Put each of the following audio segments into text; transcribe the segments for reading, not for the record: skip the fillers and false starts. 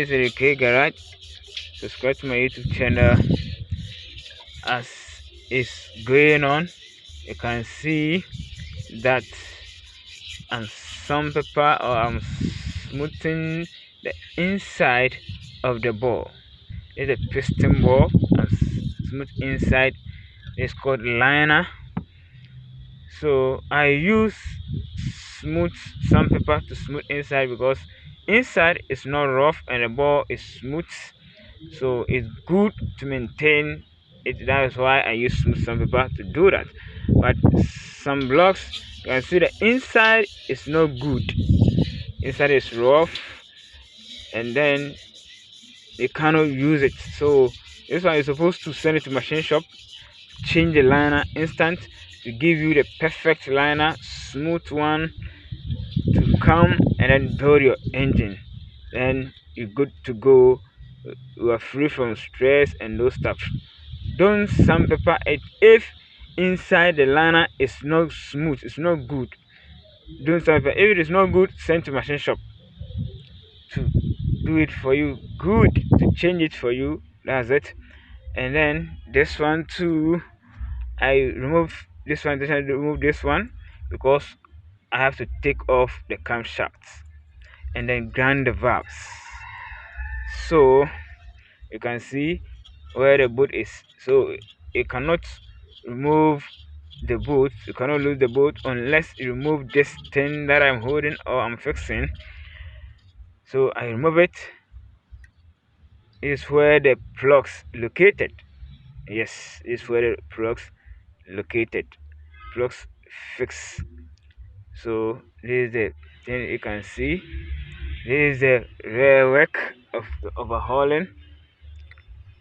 This is AK Garage. Subscribe to my YouTube channel. As it's going on, you can see that I'm sandpaper or I'm smoothing the inside of the ball. It's a piston ball and smooth inside. It's called liner. So I use smooth sandpaper to smooth inside because inside is not rough and the ball is smooth. So it's good to maintain it. That is why I use smooth sandpaper to do that. But some blocks, you can see the inside is not good. Inside is rough, and then you cannot use it. So this one is supposed to send it to machine shop, change the liner instant to give you the perfect liner, smooth one to come and then build your engine. Then you're good to go. You are free from stress and those stuff. Don't sandpaper it if inside the liner is not smooth, it's not good. Don't sandpaper. If it is not good, send to machine shop to do it for you, good, to change it for you. That's it. And then this one too, I remove this one. I remove this one because I have to take off the camshaft and then grind the valves. So you can see where the bolt is. So you cannot remove the bolt, you cannot lose the bolt unless you remove this thing that I'm holding or I'm fixing. So I remove it. Is where the plugs located. Yes, is where the plugs located. Plugs fix. So this is the thing you can see. This is the rear work of the overhauling.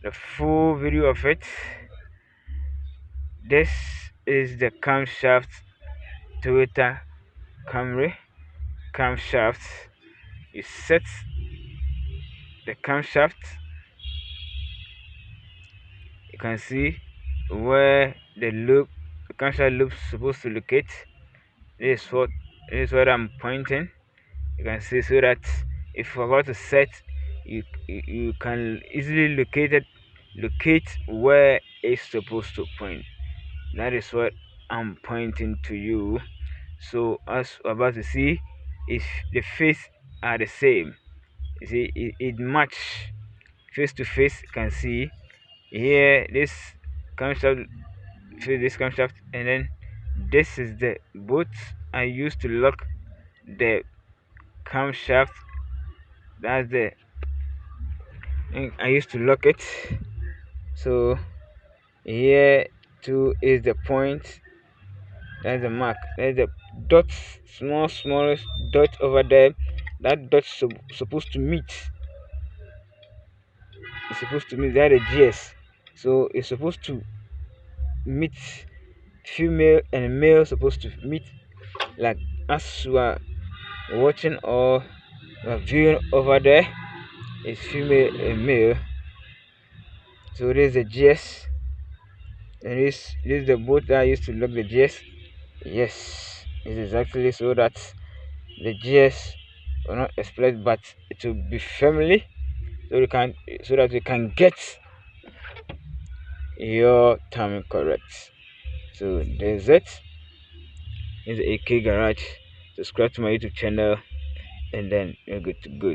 The full video of it. This is the camshaft Toyota Camry camshaft. You set the camshaft. You can see where the camshaft loop is supposed to locate. This is what I'm pointing. You can see, so that if you're about to set, you can easily locate where it's supposed to point. That is what I'm pointing to you. So as we're about to see, if the face are the same, you see it match face to face. You can see here this camshaft, this camshaft, and then this is the bolt I used to lock the camshaft. That's the thing I used to lock it. So here too is the point. That's the mark. There's a dot, smallest dot over there. That dot supposed to meet. It's supposed to meet that, a GS. So it's supposed to meet, female and male supposed to meet, like as you are watching or you are viewing over there. It's female and male. So there's a GS, and this is the boat that I used to lock the GS. Yes, it's exactly so that the GS will not explode, but it will be firmly, so that you can get your timing correct. So there's it. It's AK Garage. Subscribe to my YouTube channel, and then you're good to go.